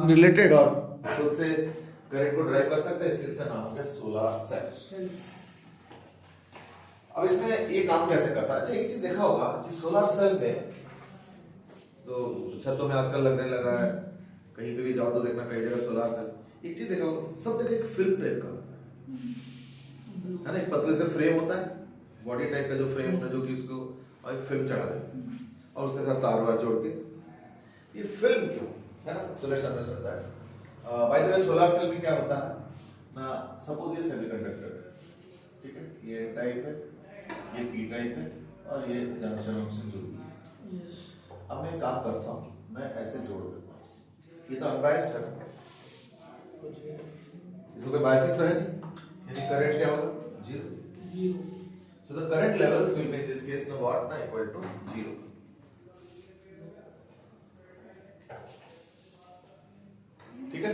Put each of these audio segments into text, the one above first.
Related और खुद से करंट को ड्राइव कर सकते हैं, इसका नाम हो गया सोलर सेल। अब इसमें ये काम कैसे करता है? अच्छा, एक चीज देखा होगा कि सोलर सेल में तो छतों में आजकल लगने लगा है, कहीं पे भी जाओ तो देखना कई जगह सोलर सेल। एक चीज देखा होगा, सब जगह एक फिल्म टाइप का होता है ना, एक पतले से फ्रेम होता है, बॉडी टाइप का जो फ्रेम होता है, जो कि उसको और एक फिल्म चढ़ा देते हैं और उसके साथ तार वार जोड़ के। ये फिल्म क्यों है ना, so let's understand that. By the way, solar cell में क्या होता है ना, सपोज ये सेमीकंडक्टर है, ठीक है, ये N टाइप है, ये P टाइप है और ये जंक्शन जुड़ गई है। अब मैं काम करता हूँ, मैं ऐसे जोड़ देता हूँ, ये तो अनबायस्ड है, इसमें कोई बायसिंग तो है नहीं, यानी करंट क्या होगा? Zero. So the current levels will be in this case now what, na equal to 0. ठीक है,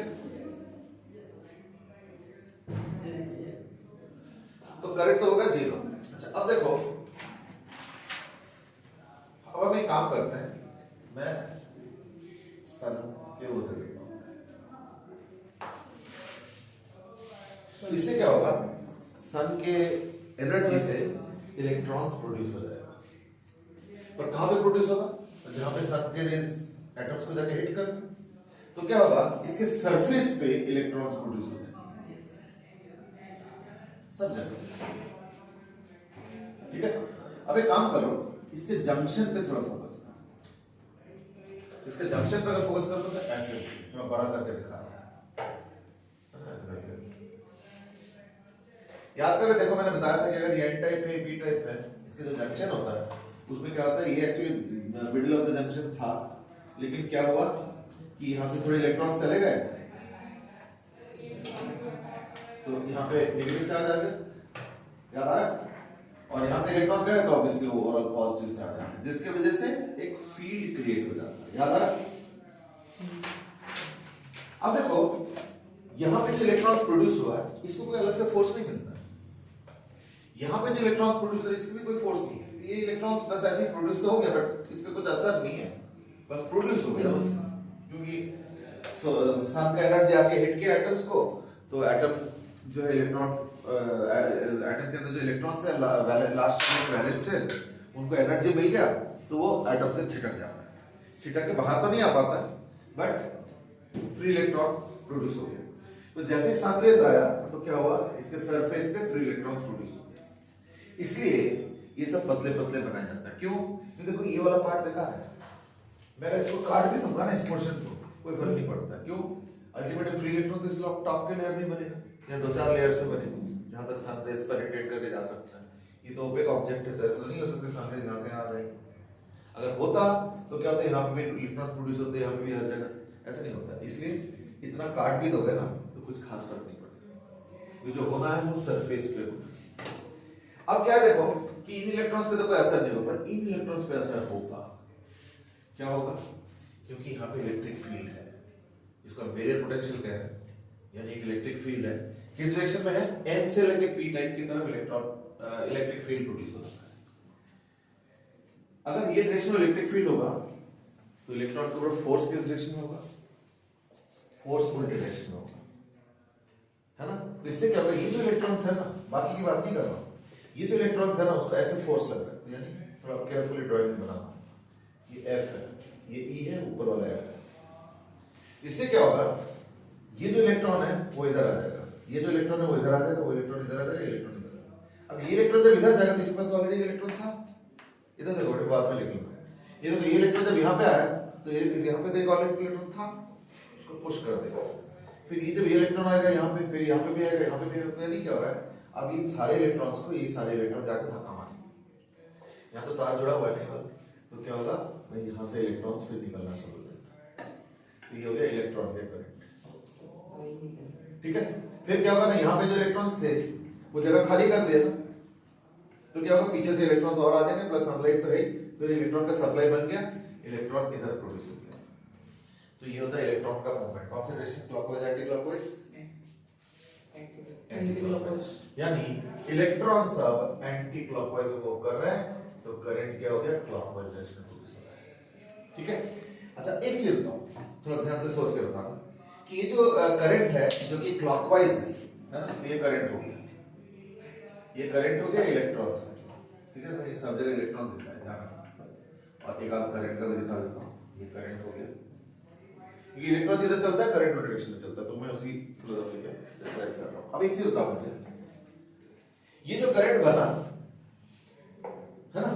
तो करंट तो होगा 0। अच्छा, अब देखो, अब हम एक काम करते हैं, मैं सन के वो दे देता हूं, इससे क्या होगा, सन के एनर्जी से इलेक्ट्रॉन्स प्रोड्यूस हो जाएगा। और कहां पे प्रोड्यूस होगा? जहां पे सन के रेज एटम्स को जाके हिट कर, तो क्या होगा, इसके सरफेस पे इलेक्ट्रॉन्स प्रोड्यूस हो जाएंगे सब जगह। ठीक है, अब एक काम करो, इसके जंक्शन पे थोड़ा फोकस करो। इसके जंक्शन पे अगर फोकस करो तो ऐसे थोड़ा बड़ा करके दिखा रहा हूं, ऐसे करके याद करके देखो, मैंने बताया था कि अगर ये N टाइप है, P टाइप है, इसके जो जंक्शन होता है उसमें क्या होता है, ये actually middle of the junction था, लेकिन क्या हुआ कि यहां से थोड़े इलेक्ट्रॉन्स चले गए तो यहां पे नेगेटिव चार्ज आ गया, याद आ रहा है, और यहां से इलेक्ट्रॉन गए तो ऑब्वियसली ओवरऑल पॉजिटिव चार्ज आ गया, जिसके वजह से एक फील्ड क्रिएट हो जाता है, याद आ रहा है। अब देखो, यहां पे जो इलेक्ट्रॉन्स प्रोड्यूस हुआ है, इसको कोई अलग से फोर्स नहीं मिलता है, यहां पे जो इलेक्ट्रॉन्स प्रोड्यूस हो रहे हैं इसकी भी कोई फोर्स नहीं है, ये इलेक्ट्रॉन्स बस ऐसे ही प्रोड्यूस तो हो गया, बट इस पे कुछ असर नहीं है, बस प्रोड्यूस हो गया बस, क्योंकि सन का एनर्जी आके हिट किया एटम्स को, तो एटम जो है इलेक्ट्रॉन एटम के अंदर जो इलेक्ट्रॉन्स है लास्ट में वैलेंस शेल, उनको एनर्जी मिल गया तो वो एटम से छिटक जाता है, छिटक के बाहर तो नहीं आ पाता बट फ्री इलेक्ट्रॉन प्रोड्यूस हो गया। तो जैसे सन रेज आया तो क्या हुआ, इसके सरफेस पे फ्री इलेक्ट्रॉन्स प्रोड्यूस हो गए, इसलिए ये सब पतले पतले बनाया जाता है। क्यों? क्योंकि देखो ये वाला पार्ट बेकार है, मैं इसको काट भी दूंगा ना इस पोर्शन को, कोई फर्क नहीं पड़ता। क्यों? अल्टीमेटली फ्री इलेक्ट्रॉन तो इसलिए टॉप के लेयर में बनेगा या दो चार लेयर्स में बनेगा, जहां तक सन रेज पेनिट्रेट करके जा सकता है। ये तो ओपेक ऑब्जेक्ट है, तो ऐसा नहीं हो सकता सन रेज यहां से आ जाएगी। अगर होता तो क्या होता है, यहाँ पे भी इलेक्ट्रॉन प्रोड्यूस होते हैं, यहाँ पे भी हर जगह, ऐसा नहीं होता। इसलिए इतना काट भी दोगे ना तो कुछ खास फर्क नहीं पड़ेगा, ये जो होना है वो सरफेस पे होना। अब क्या देखो कि इन इलेक्ट्रॉन्स पे तो कोई असर नहीं होगा, पर इन इलेक्ट्रॉन्स पे असर होगा। क्या होगा? क्योंकि यहाँ पे इलेक्ट्रिक फील्ड है, जिसको हम बैरियर पोटेंशियल कह रहे हैं, यानी एक इलेक्ट्रिक फील्ड है, किस डायरेक्शन में है? N से लेके P टाइप की तरफ इलेक्ट्रिक फील्ड प्रोड्यूस होता है। अगर ये डायरेक्शन में इलेक्ट्रिक फील्ड होगा तो इलेक्ट्रॉन के ऊपर फोर्स किस डायरेक्शन में होगा? फोर्स उल्टे डायरेक्शन में होगा, है ना। तो इससे क्या होगा, ये जो इलेक्ट्रॉन्स है ना, बाकी की बात नहीं कर रहा हूं, ये जो इलेक्ट्रॉन्स है ना उसको ऐसे फोर्स लग रहा है, तो यानी थोड़ा केयरफुली ड्राइंग बनाना, ये F है, ये E है, ऊपर वाला F है। इससे क्या होगा, ये जो इलेक्ट्रॉन है वो इधर आ जाएगा, ये जो इलेक्ट्रॉन है वो इधर आ जाएगा, वो इलेक्ट्रॉन इधर आ जाएगा, इलेक्ट्रॉन इधर आ जाएगा। अब ये इलेक्ट्रॉन जब इधर जाएगा तो इसके पास ऑलरेडी इलेक्ट्रॉन था, इधर देखो बाद में लिख लूंगा, ये देखो ये इलेक्ट्रॉन जब यहाँ पे आया तो ये यहाँ पे देखो ऑलरेडी इलेक्ट्रॉन था, उसको पुश कर देगा, फिर ये जब ये इलेक्ट्रॉन आएगा यहाँ पे, फिर यहाँ पे भी आएगा, यहाँ पे भी आएगा, यानी क्या हो रहा है, अब इन सारे इलेक्ट्रॉन्स को ये सारे इलेक्ट्रॉन जाकर धक्का मारेंगे। यहाँ तो तार जुड़ा हुआ है नहीं, तो क्या होगा, भाई यहाँ से इलेक्ट्रॉन्स फिर निकलना शुरू हो जाएगा, तो ये हो गया इलेक्ट्रॉन के करंट। ठीक है, फिर क्या होगा ना, यहाँ पे जो इलेक्ट्रॉन्स थे वो जगह खाली कर दिया ना, तो क्या होगा, पीछे से इलेक्ट्रॉन्स और आ जाएंगे, प्लस सनलाइट तो है, फिर इलेक्ट्रॉन का सप्लाई बन गया, इलेक्ट्रॉन इधर प्रोड्यूस हो गया। तो ये होता है इलेक्ट्रॉन का movement, concentration clockwise anti clockwise, anti clockwise, यानी इलेक्ट्रॉन सब एंटी क्लॉकवाइज मूव कर रहे हैं, तो करंट क्या हो गया, क्लॉकवाइज डायरेक्शन में प्रोड्यूस हो रहा है। ठीक है, अच्छा एक चीज बताओ, थोड़ा ध्यान से सोच के बताना, कि ये जो करंट है जो कि क्लॉकवाइज है ना, ये करंट हो गया, ये करंट हो गया इलेक्ट्रॉन्स, ठीक है ना, ये सब जगह इलेक्ट्रॉन दिख रहा है ध्यान रखना। और एक आध करंट का भी दिखा देता हूँ, ये करंट हो गया, क्योंकि इलेक्ट्रॉन जिधर चलता है करंट डायरेक्शन में चलता है, तो मैं उसी फिलोसफी पे डिस्क्राइब कर रहा हूँ। अब एक चीज बताओ मुझे, ये जो करंट बना है ना,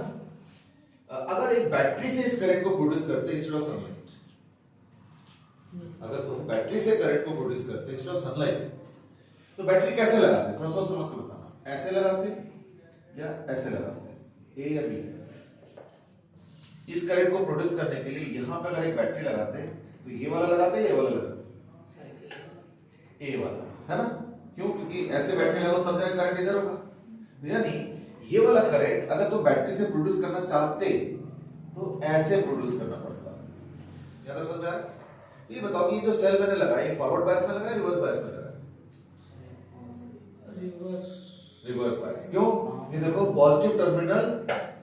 अगर एक बैटरी से इस करंट को प्रोड्यूस करते इंस्टेड ऑफ सनलाइट, अगर तुम बैटरी से करंट को प्रोड्यूस करते इंस्टेड ऑफ सनलाइट, तो बैटरी कैसे लगाते? थोड़ा सा समझ के बताना, ऐसे लगाते या ऐसे लगाते, ए या बी? इस करंट को प्रोड्यूस करने के लिए यहां पर अगर एक बैटरी लगाते तो ये वाला लगाते या ये वाला लगाते? ए वाला, है ना? क्यों? क्योंकि ऐसे बैटरी लगाओ तब जाके करंट इधर होगा, यानी ये वाला करंट अगर तुम बैटरी से प्रोड्यूस करना चाहते तो ऐसे प्रोड्यूस करना पड़ता। ज्यादा समझ आ रहा? ये बताओ कि ये जो सेल मैंने लगाया फॉरवर्ड बायस में लगाया रिवर्स बायस में लगाया? Reverse bias. क्यों? ये देखो पॉजिटिव टर्मिनल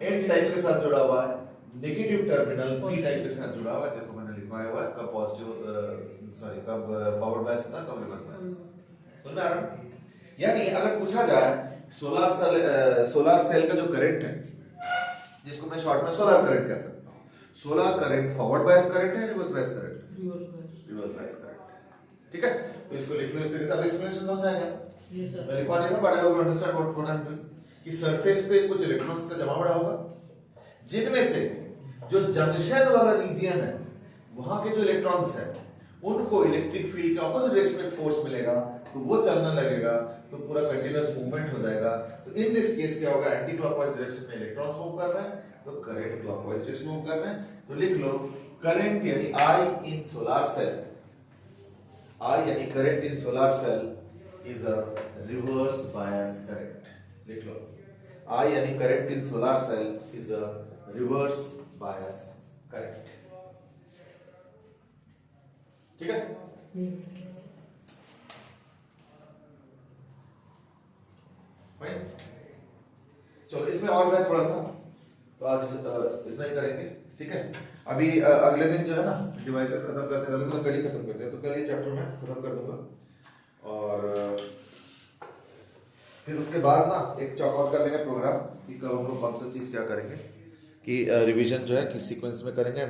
एन टाइप के साथ जुड़ा हुआ है, नेगेटिव टर्मिनल पी टाइप के साथ जुड़ा हुआ है। देखो मैंने लिखवाया हुआ है कब पॉजिटिव सॉरी कब फॉरवर्ड बायस होता है कब रिवर्स बायस। समझ आ रहा? यानी अगर पूछा जाए सोलर सेल का जो करंट है, जिसको मैं शॉर्ट में सोलर करंट कह सकता हूँ, solar current forward bias current है reverse bias current? Reverse bias current. ठीक है, तो इसको लिख लो इस तरीके से। अब एक्सप्लेनेशन समझ आ गया? मैं लिखवा नहीं रहा, बड़ा होगा, understand what I am doing, कि सरफेस पे कुछ इलेक्ट्रॉन्स का जमा बड़ा होगा, जिनमें से जो जंक्शन वाला रीजन है वहां के जो इलेक्ट्रॉन्स है उनको इलेक्ट्रिक फील्ड के ऑपोजिट डायरेक्शन में फोर्स मिलेगा, तो वो चलने लगेगा, तो पूरा कंटीन्यूअस मूवमेंट हो जाएगा। तो इन दिस केस क्या होगा, एंटी क्लॉकवाइज डायरेक्शन में इलेक्ट्रॉन्स मूव कर रहे हैं, तो करंट क्लॉकवाइज डायरेक्शन मूव कर रहे हैं। तो लिख लो करंट यानी आई इन सोलर सेल, आई यानी current in solar cell is a reverse bias current. लिख लो आई यानी current in solar cell is a reverse bias current. ठीक है? फाइन, चलो इसमें और है थोड़ा सा, तो आज इतना ही करेंगे। ठीक है, अभी अगले दिन जो है ना डिवाइसेस खत्म करने वाले, मतलब कल ही खत्म करते हैं, तो कल ये चैप्टर मैं खत्म कर दूंगा। और फिर उसके बाद ना एक चॉकआउट कर लेंगे प्रोग्राम कि कब हम लोग कौन सा चीज क्या करेंगे, कि रिवीजन जो है किस सीक्वेंस में करेंगे।